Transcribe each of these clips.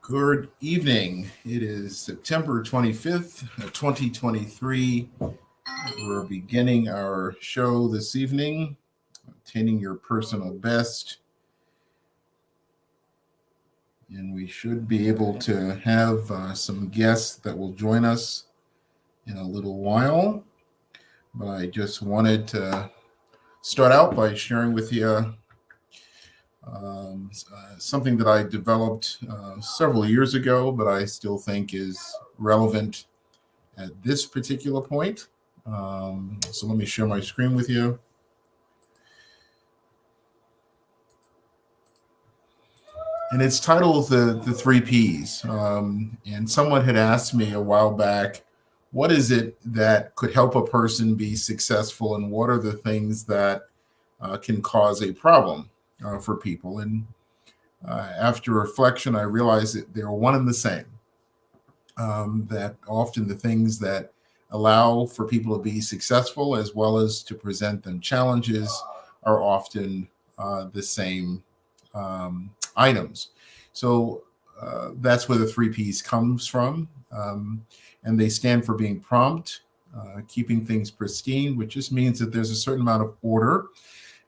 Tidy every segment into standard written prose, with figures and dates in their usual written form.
Good evening. It is September 25th, 2023. We're beginning our show this evening, Attaining Your Personal Best. And we should be able to have some guests that will join us in a little while. But I just wanted to start out by sharing with you something that I developed several years ago, but I still think is relevant at this particular point. So let me share my screen with you. And it's titled the Three Ps. And someone had asked me a while back, what is it that could help a person be successful, and what are the things that can cause a problem for people? And after reflection, I realized that they're one and the same. That often the things that allow for people to be successful as well as to present them challenges are often the same items. So that's where the three Ps comes from. And they stand for being prompt, keeping things pristine, which just means that there's a certain amount of order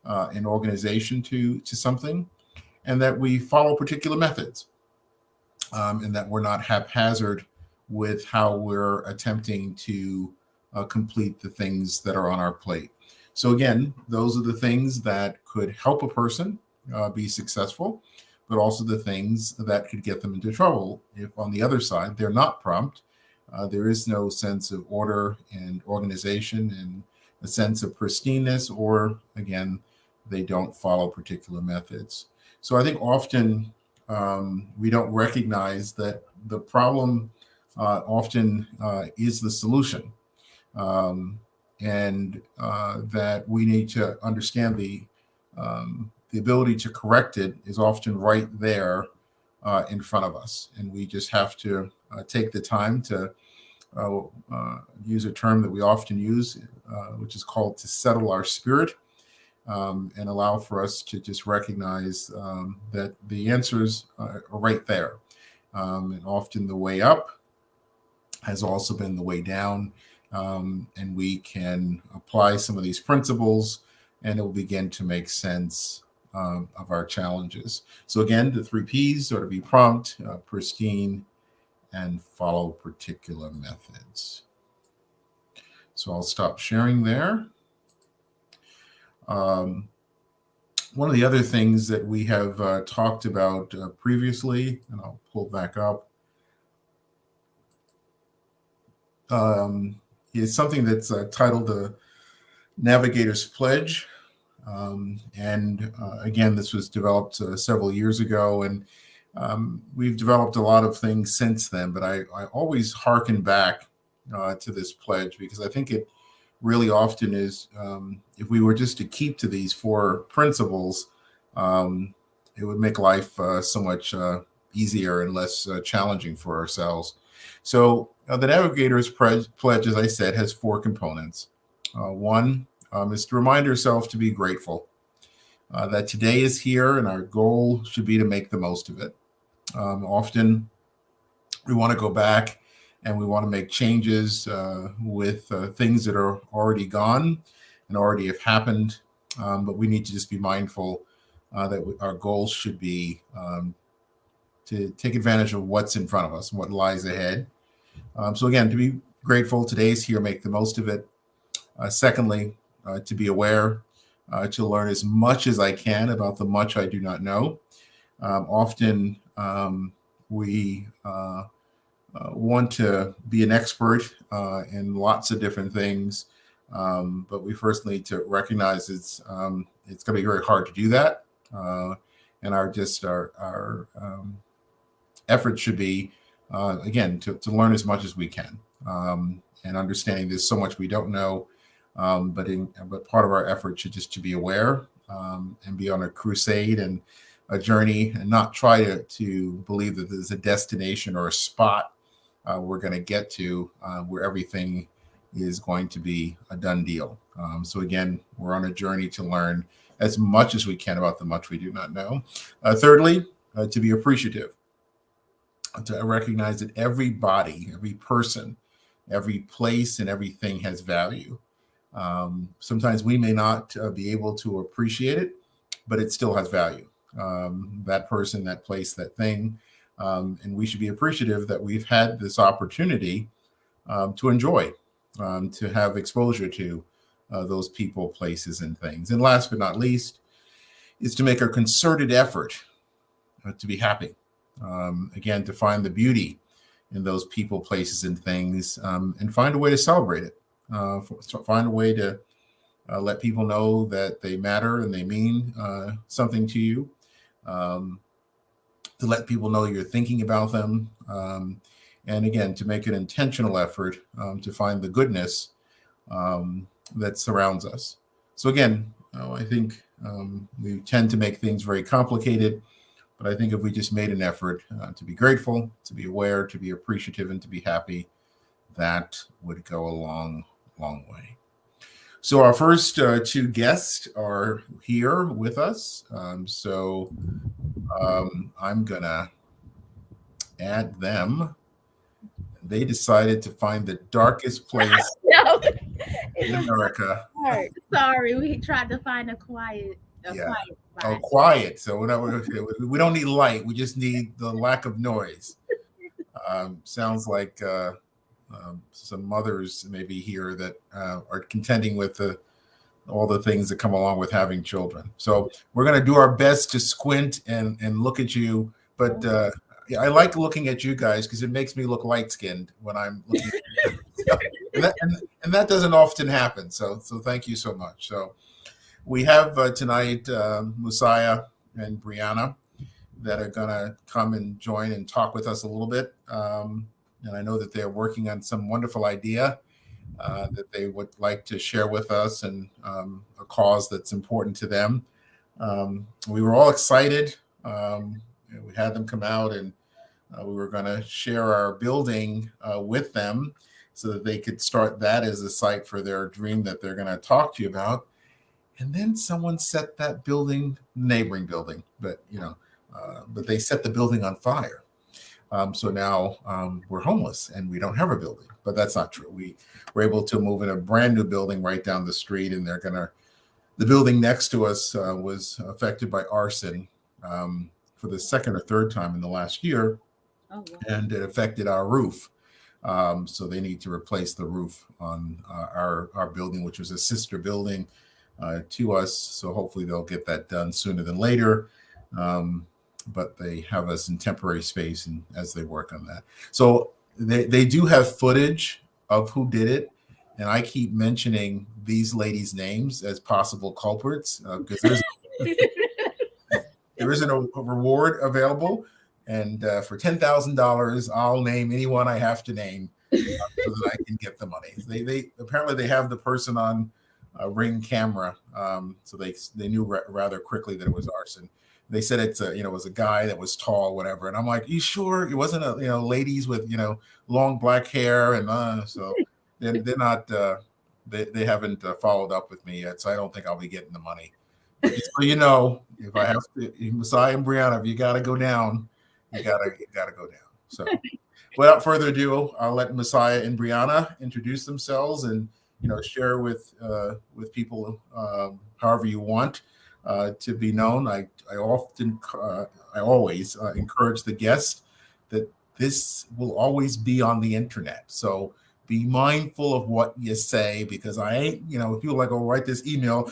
and organization to something, and that we follow particular methods, and that we're not haphazard with how we're attempting to complete the things that are on our plate. So again, those are the things that could help a person be successful, but also the things that could get them into trouble if on the other side they're not prompt. There is no sense of order and organization and a sense of pristineness, or again, they don't follow particular methods. So I think often we don't recognize that the problem often is the solution, and that we need to understand the ability to correct it is often right there in front of us. And we just have to take the time to use a term that we often use, which is called to settle our spirit, and allow for us to just recognize that the answers are right there. And often the way up has also been the way down. And we can apply some of these principles and it will begin to make sense of our challenges. So again, the three Ps are to be prompt, pristine, and follow particular methods. So I'll stop sharing there. One of the other things that we have talked about previously, and I'll pull back up, is something that's titled the Navigators Pledge. And again, this was developed several years ago, and we've developed a lot of things since then, but I always hearken back to this pledge because I think it really often is, if we were just to keep to these four principles, it would make life so much easier and less challenging for ourselves. So the Navigators Pledge, as I said, has four components. One is to remind ourselves to be grateful, that today is here and our goal should be to make the most of it. Often we want to go back and we want to make changes with things that are already gone and already have happened. But we need to just be mindful that our goals should be to take advantage of what's in front of us and what lies ahead. So again, to be grateful, today's here, make the most of it. Secondly, to be aware, to learn as much as I can about the much I do not know. Often we want to be an expert in lots of different things, but we first need to recognize it's going to be very hard to do that, and our effort should be again to learn as much as we can, and understanding there's so much we don't know, but part of our effort should just to be aware and be on a crusade and a journey, and not try to believe that there's a destination or a spot we're going to get to where everything is going to be a done deal. So again, we're on a journey to learn as much as we can about the much we do not know. Thirdly, to be appreciative. to recognize that every body, every person, every place, and everything has value. Sometimes we may not be able to appreciate it, but it still has value. That person, that place, that thing. And we should be appreciative that we've had this opportunity to enjoy, to have exposure to those people, places, and things. And last but not least, is to make a concerted effort to be happy. Again, to find the beauty in those people, places, and things, and find a way to celebrate it. Find a way to let people know that they matter and they mean something to you. To let people know you're thinking about them. And again, to make an intentional effort to find the goodness that surrounds us. So again, I think we tend to make things very complicated, but I think if we just made an effort to be grateful, to be aware, to be appreciative, and to be happy, that would go a long, long way. So our first two guests are here with us. I'm going to add them. They decided to find the darkest place in America. Sorry, we tried to find a quiet. Quiet. So we don't need light. We just need the lack of noise. Sounds like some mothers maybe here that are contending with all the things that come along with having children. So we're going to do our best to squint and look at you. But I like looking at you guys because it makes me look light-skinned when I'm looking at you. and that doesn't often happen. So thank you so much. So we have tonight Messiah and Brianna that are going to come and join and talk with us a little bit. And I know that they're working on some wonderful idea that they would like to share with us, and a cause that's important to them. We were all excited. We had them come out, and we were going to share our building with them so that they could start that as a site for their dream that they're going to talk to you about. And then someone set that building, neighboring building, but they set the building on fire. So now we're homeless and we don't have a building, but that's not true. We were able to move in a brand new building right down the street, and the building next to us was affected by arson for the second or third time in the last year. Oh, wow. And it affected our roof. So they need to replace the roof on our building, which was a sister building to us. So hopefully they'll get that done sooner than later. But they have us in temporary space and as they work on that. So they do have footage of who did it. And I keep mentioning these ladies' names as possible culprits because there isn't a reward available. And for $10,000, I'll name anyone I have to name so that I can get the money. They apparently they have the person on a Ring camera. So they knew rather quickly that it was arson. They said it was a guy that was tall, whatever. And I'm like, you sure it wasn't ladies with, long black hair? And so they're not, they haven't followed up with me yet. So I don't think I'll be getting the money. But just so if I have to, Messiah and Brianna, if you got to go down, you gotta go down. So without further ado, I'll let Messiah and Brianna introduce themselves and, share with people however you want to be known. I always encourage the guest that this will always be on the internet. So be mindful of what you say, because I ain't, if you're like, write this email,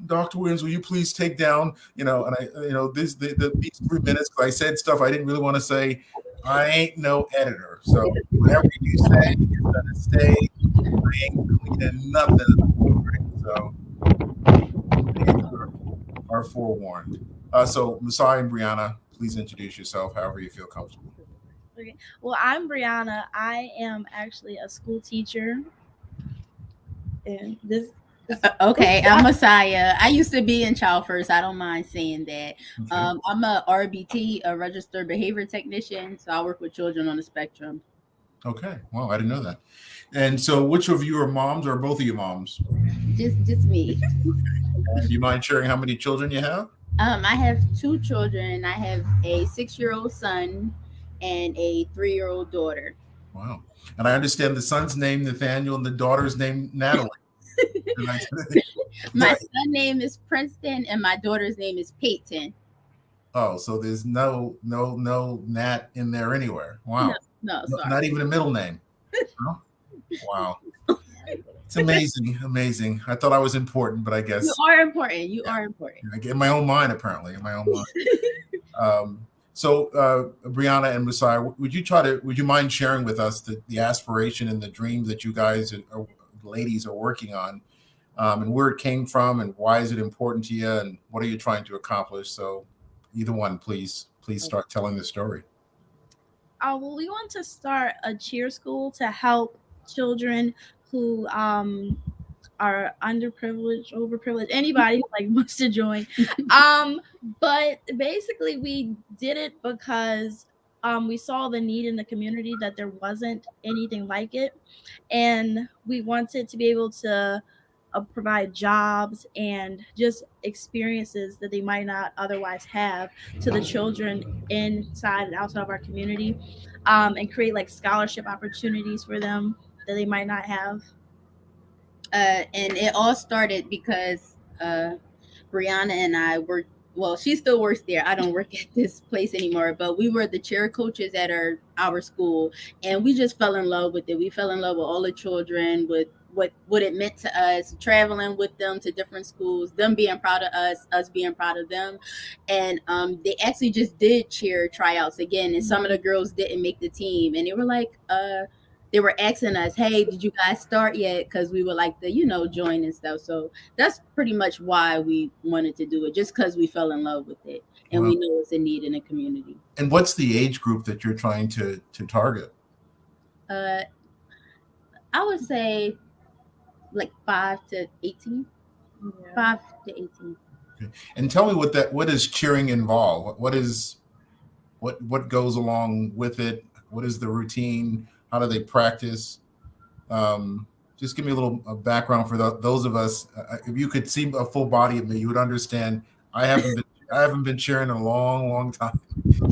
Dr. Williams, will you please take down, and I, these 3 minutes, I said stuff I didn't really want to say. I ain't no editor. So whatever you say is going to stay. I ain't cleaning nothing. So are forewarned. So Messiah and Brianna, please introduce yourself however you feel comfortable. Okay. Well, I'm Brianna. I am actually a school teacher. And okay, I'm Messiah. I used to be in Child First. I don't mind saying that. Okay. I'm a RBT, a registered behavior technician. So I work with children on the spectrum. Okay. Wow, I didn't know that. And so which of you are moms, or both of you moms? Just me. Do you mind sharing how many children you have? I have 2 children. I have a 6-year-old son and a 3-year-old daughter. Wow. And I understand the son's name Nathaniel and the daughter's name Natalie. My son's name is Princeton and my daughter's name is Peyton. Oh, so there's no Nat in there anywhere. Wow. No, sorry. Not even a middle name. No? Wow. It's amazing. I thought I was important, but I guess you are important. You are important. In my own mind, apparently, in my own mind. So, Brianna and Messiah, would you mind sharing with us the aspiration and the dream that you guys, ladies, are working on, and where it came from, and why is it important to you, and what are you trying to accomplish? So, either one, please start telling the story. Well, we want to start a cheer school to help children who are underprivileged, overprivileged, anybody who like wants to join. But basically we did it because we saw the need in the community that there wasn't anything like it. And we wanted to be able to provide jobs and just experiences that they might not otherwise have to the children inside and outside of our community, and create like scholarship opportunities for them that they might not have. And it all started because Brianna and I worked. Well, she still works there. I don't work at this place anymore, but we were the cheer coaches at our school, and we just fell in love with it. We fell in love with all the children, with what it meant to us, traveling with them to different schools, them being proud of us being proud of them. And they actually just did cheer tryouts again, and some of the girls didn't make the team, and they were like, they were asking us, hey, did you guys start yet? Because we would like to, join and stuff. So that's pretty much why we wanted to do it, just because we fell in love with it. And we know it's a need in the community. And what's the age group that you're trying to target? I would say like 5 to 18. Yeah. 5 to 18. Okay. And tell me what does cheering involve? What goes along with it? What is the routine? How do they practice? Just give me a little background for those of us. If you could see a full body of me, you would understand. I haven't been cheering in a long time.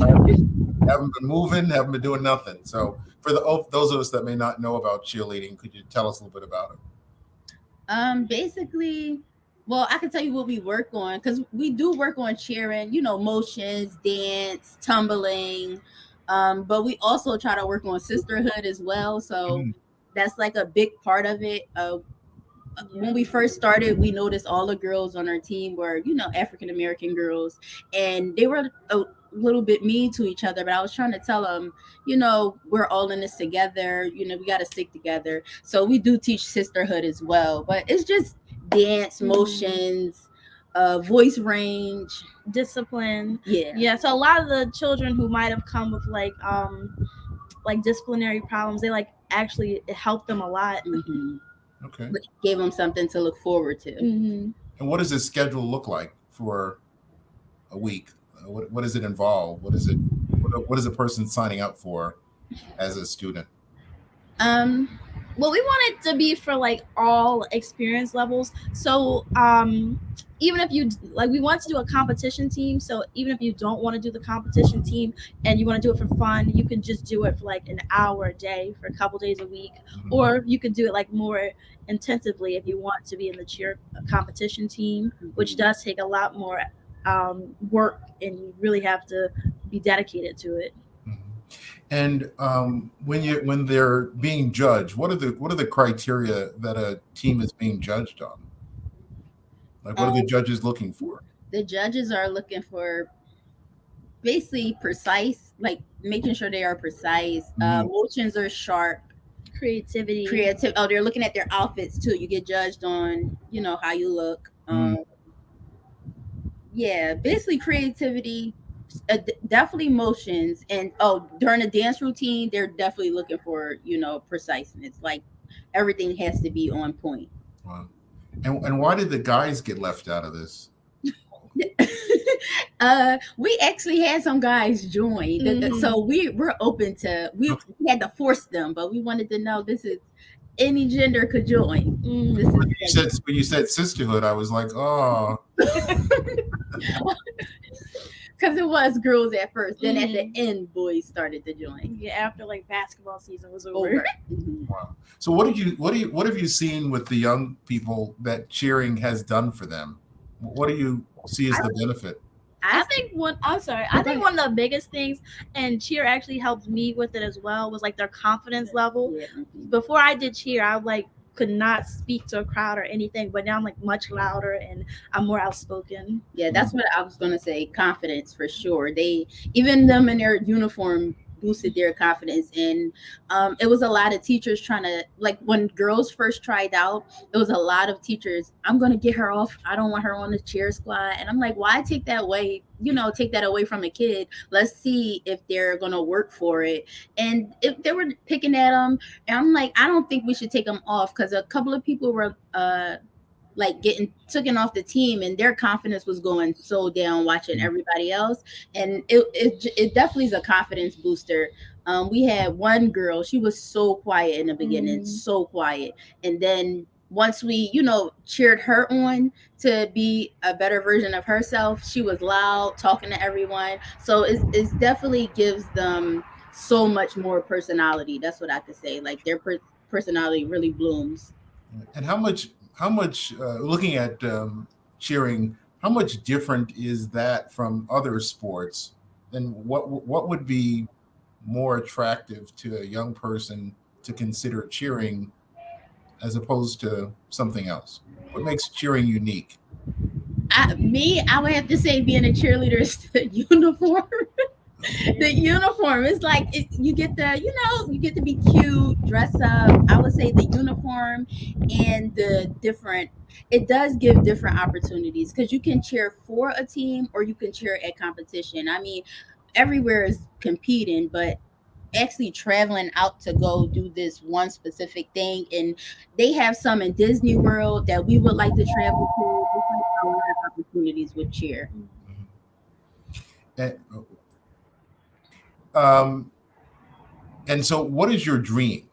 I haven't been moving, haven't been doing nothing. So for those of us that may not know about cheerleading, could you tell us a little bit about it? Basically, well, I can tell you what we work on, because we do work on cheering, motions, dance, tumbling. But we also try to work on sisterhood as well. So that's like a big part of it. When we first started, we noticed all the girls on our team were, African-American girls, and they were a little bit mean to each other. But I was trying to tell them, we're all in this together. We got to stick together. So we do teach sisterhood as well. But it's just dance, motions, voice range, discipline. Yeah. So a lot of the children who might have come with like disciplinary problems, they actually it helped them a lot. Okay. It gave them something to look forward to. And what does the schedule look like for a week? What does it involve? What is a person signing up for as a student? Well, we want it to be for all experience levels. So even if you we want to do a competition team. So even if you don't want to do the competition team and you want to do it for fun, you can just do it for an hour a day for a couple days a week. Or you could do it more intensively if you want to be in the cheer competition team, which does take a lot more work, and you really have to be dedicated to it. And when they're being judged, what are the criteria that a team is being judged on? What are the judges looking for? The judges are looking for basically precise, making sure they are precise. Motions are sharp. Creativity. Oh, they're looking at their outfits too. You get judged on, how you look. Yeah, basically creativity. Definitely motions, and during the dance routine they're definitely looking for preciseness. Everything has to be on point. Wow. And why did the guys get left out of this? We actually had some guys join, so we're open to we had to force them, but we wanted to know this is any gender could join. When you said sisterhood, I was like, oh. because it was girls at first. Then at the end, boys started to join. Yeah, after like basketball season was over. Wow. So what have you seen with the young people that cheering has done for them? What do you see as the benefit? I think one of the biggest things, and cheer actually helped me with it as well, was like their confidence level. Yeah. Before I did cheer, I like could not speak to a crowd or anything, but now I'm like much louder and I'm more outspoken. Yeah, that's what I was gonna say. Confidence for sure. They, even them in their uniform, boosted their confidence. And it was a lot of teachers trying to, like, when girls first tried out, it was a lot of teachers, I'm gonna get her off, I don't want her on the cheer squad. And I'm like, why take that away, take that away from a kid? Let's see if they're gonna work for it. And if they were picking at them, and I'm like, I don't think we should take them off, because a couple of people were like getting taken off the team, and their confidence was going so down watching everybody else. And it definitely is a confidence booster. We had one girl, she was so quiet in the beginning, so quiet. And then once we, cheered her on to be a better version of herself, she was loud, talking to everyone. So it's definitely gives them so much more personality. That's what I could say. Like, their personality really blooms. And how much looking at cheering, how much different is that from other sports? And what would be more attractive to a young person to consider cheering as opposed to something else? What makes cheering unique? I would have to say being a cheerleader is the uniform. The uniform is like you get to be cute, dress up. I would say the uniform and the different, it does give different opportunities, because you can cheer for a team or you can cheer at competition. I mean, everywhere is competing, but actually traveling out to go do this one specific thing, and they have some in Disney World that we would like to travel to. There's a lot of opportunities with cheer. And so what is your dream?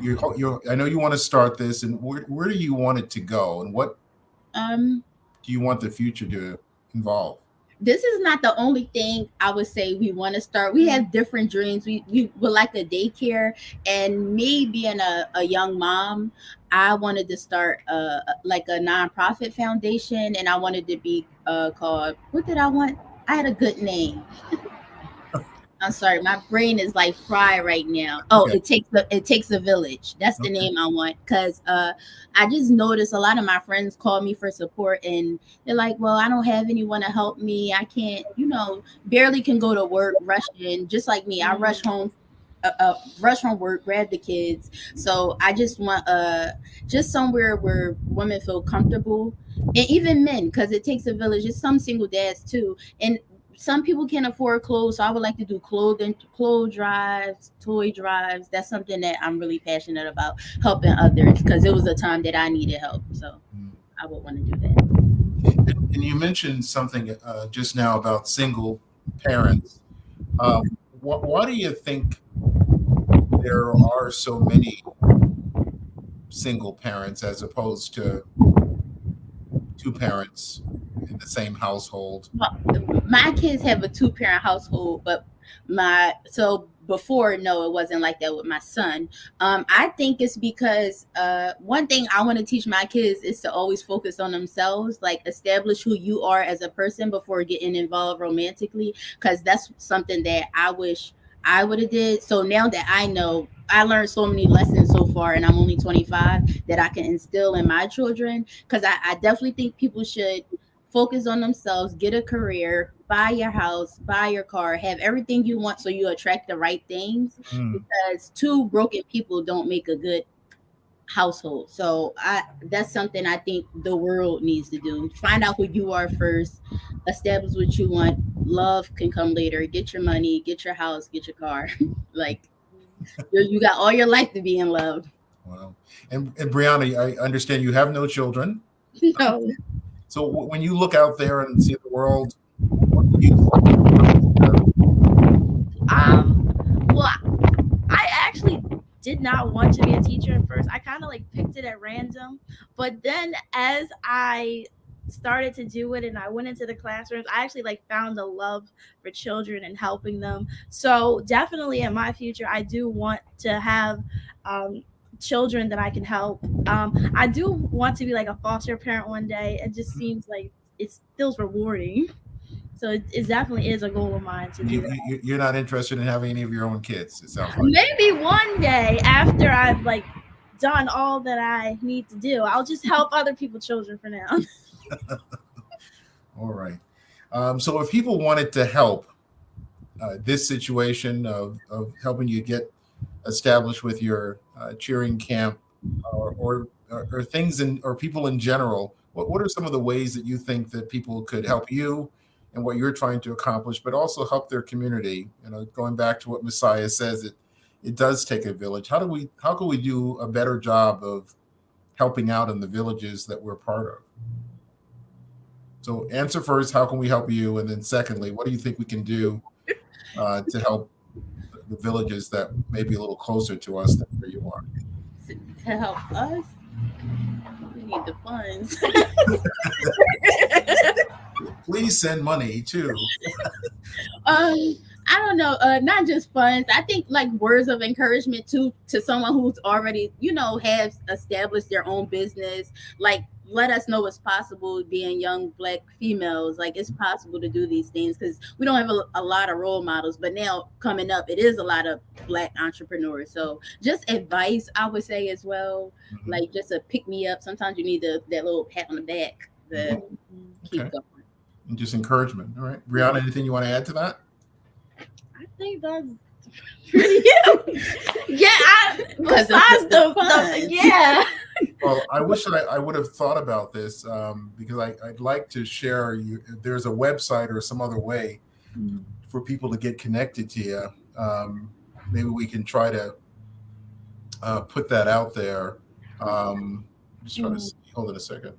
I know you want to start this, and where do you want it to go, and what do you want the future to involve? This is not the only thing I would say we want to start. We have different dreams. We would like a daycare, and me being a young mom, I wanted to start like a nonprofit foundation, and I wanted to be called, what did I want? I had a good name. I'm sorry, my brain is like fried right now. Oh, okay. It takes a village. That's the name I want, because I just noticed a lot of my friends call me for support, and they're like, well, I don't have anyone to help me. I can't, barely can go to work, rushing, just like me. I rush home work, grab the kids. So I just want just somewhere where women feel comfortable, and even men, because it takes a village. It's some single dads too, and some people can't afford clothes, so I would like to do clothes drives, toy drives. That's something that I'm really passionate about, helping others, because it was a time that I needed help. So I would want to do that. And you mentioned something just now about single parents. Why do you think there are so many single parents as opposed to two parents in the same household? Well, my kids have a 2-parent household, but before, no, it wasn't like that with my son. I think it's because one thing I want to teach my kids is to always focus on themselves, like establish who you are as a person before getting involved romantically, because that's something that I wish I would have did. So now that I know, I learned so many lessons so far, and I'm only 25, that I can instill in my children, because I definitely think people should focus on themselves, get a career, buy your house, buy your car, have everything you want so you attract the right things, because two broken people don't make a good household. So that's something I think the world needs to do. Find out who you are first, establish what you want. Love can come later. Get your money, get your house, get your car. Like, you got all your life to be in love. Wow. And Brianna, I understand you have no children. No. So when you look out there and see the world, what do you well, I actually did not want to be a teacher at first. I kind of like picked it at random, but then as I started to do it and I went into the classrooms, I actually like found a love for children and helping them. So definitely in my future, I do want to have children that I can help. I do want to be like a foster parent one day. It just seems like it feels rewarding. So it definitely is a goal of mine to do that. You're not interested in having any of your own kids, it sounds like. Maybe one day after I've like done all that I need to do, I'll just help other people's children for now. All right. So if people wanted to help this situation of helping you get established with your cheering camp or things or people in general, what are some of the ways that you think that people could help you and what you're trying to accomplish, but also help their community? You know, going back to what Messiah says, it does take a village. How can we do a better job of helping out in the villages that we're part of? So answer first, how can we help you? And then secondly, what do you think we can do to help the villages that may be a little closer to us than where you are? To help us, we need the funds. Please send money too. I don't know, not just funds. I think like words of encouragement to someone who's already, has established their own business. Like, let us know it's possible being young Black females. Like, it's possible to do these things because we don't have a lot of role models. But now coming up, it is a lot of Black entrepreneurs. So just advice, I would say as well, like just a pick me up. Sometimes you need that little pat on the back to keep going. And just encouragement. All right. Brianna, anything you want to add to that? I think that's pretty besides the yeah. Well, I wish that I would have thought about this because I'd like to share you. If there's a website or some other way for people to get connected to you, maybe we can try to put that out there. Just trying to see. Hold on a second.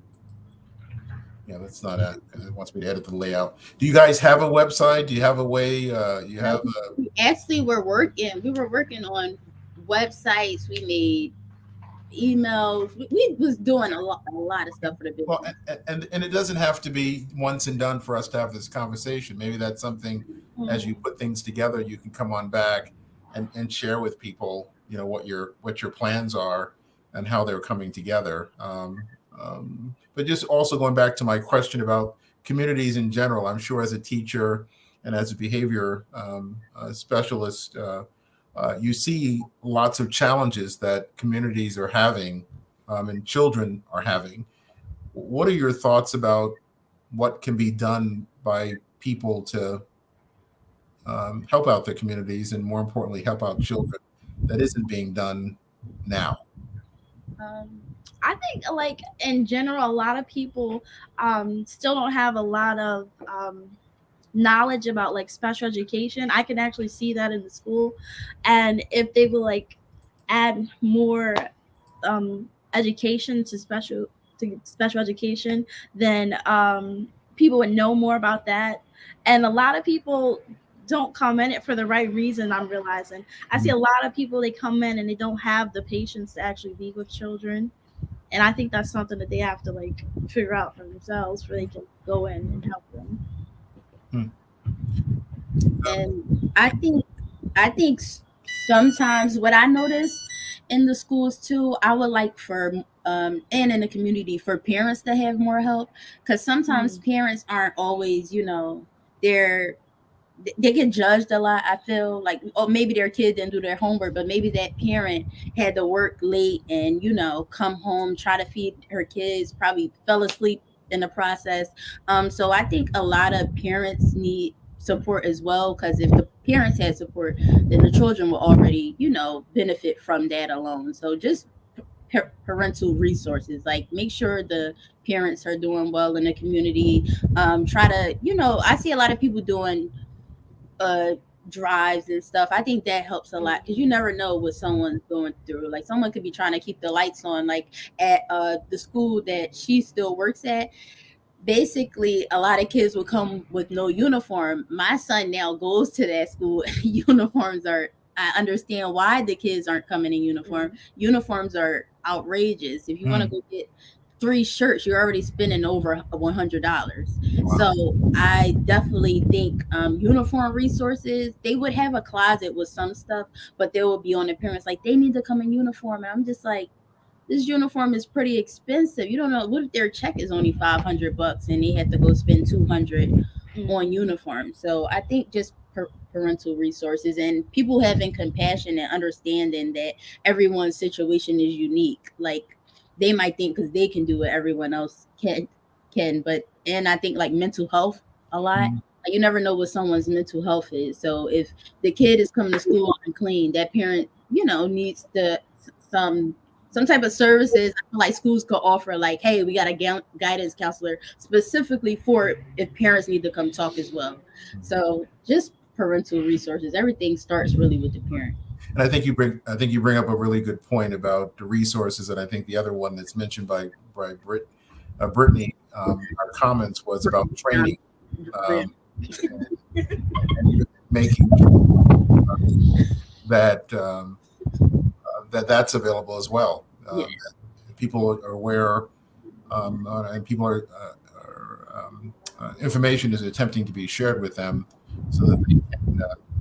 Yeah, that's not it. It wants me to edit the layout. Do you guys have a website? Do you have a way? Actually, we were working on websites. We made emails. We was doing a lot of stuff for the business. Well, and it doesn't have to be once and done for us to have this conversation. Maybe that's something as you put things together, you can come on back and share with people, what your plans are and how they're coming together. But just also going back to my question about communities in general, I'm sure as a teacher and as a behavior specialist, you see lots of challenges that communities are having and children are having. What are your thoughts about what can be done by people to help out their communities and, more importantly, help out children that isn't being done now? I think, like, in general, a lot of people still don't have a lot of knowledge about like special education. I can actually see that in the school, and if they would like add more education to special education, then people would know more about that. And a lot of people don't come in it for the right reason. I'm realizing I see a lot of people, they come in and they don't have the patience to actually be with children. And I think that's something that they have to like figure out for themselves, where they can go in and help them. And I think sometimes what I notice in the schools too, I would like for and in the community for parents to have more help, because sometimes parents aren't always, they get judged a lot. I feel like, maybe their kid didn't do their homework, but maybe that parent had to work late and, come home, try to feed her kids, probably fell asleep in the process. So I think a lot of parents need support as well, because if the parents had support, then the children will already, benefit from that alone. So just parental resources, like make sure the parents are doing well in the community. Try to, I see a lot of people doing drives and stuff. I think that helps a lot, because you never know what someone's going through. Like, someone could be trying to keep the lights on, like at the school that she still works at. Basically, a lot of kids will come with no uniform. My son now goes to that school. Uniforms are, I understand why the kids aren't coming in uniform. Uniforms are outrageous. If you want to go get 3 shirts, you're already spending over $100. Wow. So I definitely think uniform resources, they would have a closet with some stuff, but they will be on the parents like, they need to come in uniform. And I'm just like, this uniform is pretty expensive. You don't know, what if their check is only $500 and they have to go spend $200 on uniform? So I think just parental resources and people having compassion and understanding that everyone's situation is unique. Like, they might think because they can do it, everyone else can. But and I think like mental health a lot. You never know what someone's mental health is. So if the kid is coming to school unclean, that parent, needs to some type of services. I feel like schools could offer, like, hey, we got a guidance counselor specifically for if parents need to come talk as well. So just parental resources. Everything starts really with the parent. And I think you bring up a really good point about the resources. And I think the other one that's mentioned by Brittany, our comments was about training, and making that's available as well. Yes. People are aware, and people are information is attempting to be shared with them so that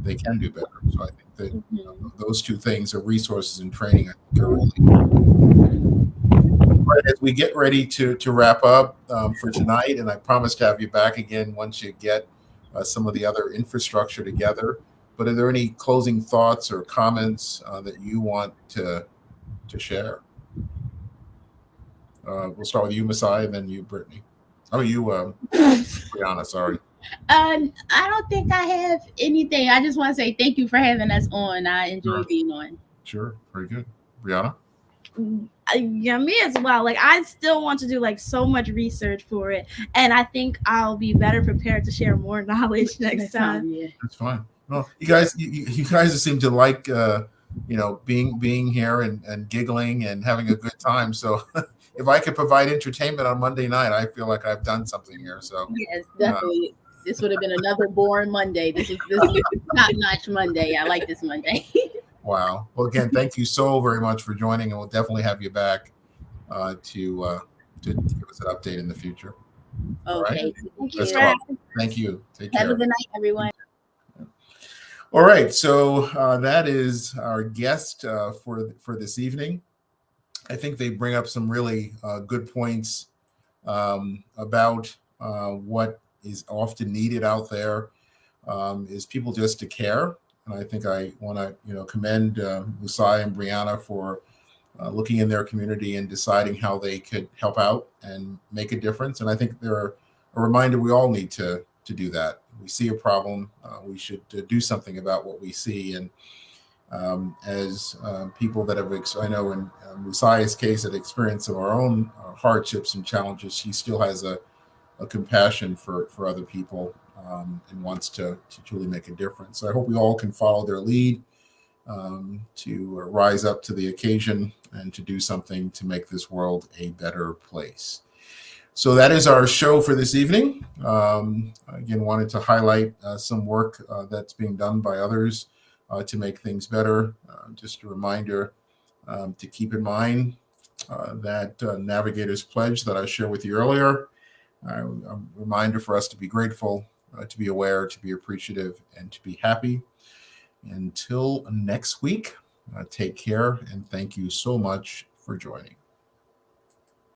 they can do better. So I think that those two things are resources and training. I think are really. Right, as we get ready to wrap up for tonight, and I promise to have you back again once you get some of the other infrastructure together. But are there any closing thoughts or comments that you want to share? We'll start with you, Masai, and then you, Brittany. Oh, you, Brianna, sorry. I don't think I have anything. I just want to say thank you for having us on. I enjoy being on. Sure, very good. Brianna? Yeah, me as well. Like, I still want to do like so much research for it, and I think I'll be better prepared to share more knowledge next time. Yeah, that's fine. Well, you guys seem to like being here and giggling and having a good time. So if I could provide entertainment on Monday night, I feel like I've done something here. So yes, definitely. This would have been another boring Monday. This is top-notch Monday. I like this Monday. Wow. Well, again, thank you so very much for joining, and we'll definitely have you back to give us an update in the future. Okay. Right? Thank you. Take care. Have a good night, everyone. All right. So that is our guest for this evening. I think they bring up some really good points about what is often needed out there is people just to care. And I think I want to commend Musai and Brianna for looking in their community and deciding how they could help out and make a difference. And I think they're a reminder we all need to do that. We see a problem, we should do something about what we see. And as people that have, I know in Musai's case, had experienced some of our own hardships and challenges, she still has a compassion for other people and wants to truly make a difference. So I hope we all can follow their lead to rise up to the occasion and to do something to make this world a better place. So that is our show for this evening. Again, wanted to highlight some work that's being done by others to make things better. Just a reminder to keep in mind that Navigators Pledge that I shared with you earlier. A reminder for us to be grateful, to be aware, to be appreciative, and to be happy. Until next week, take care, and thank you so much for joining.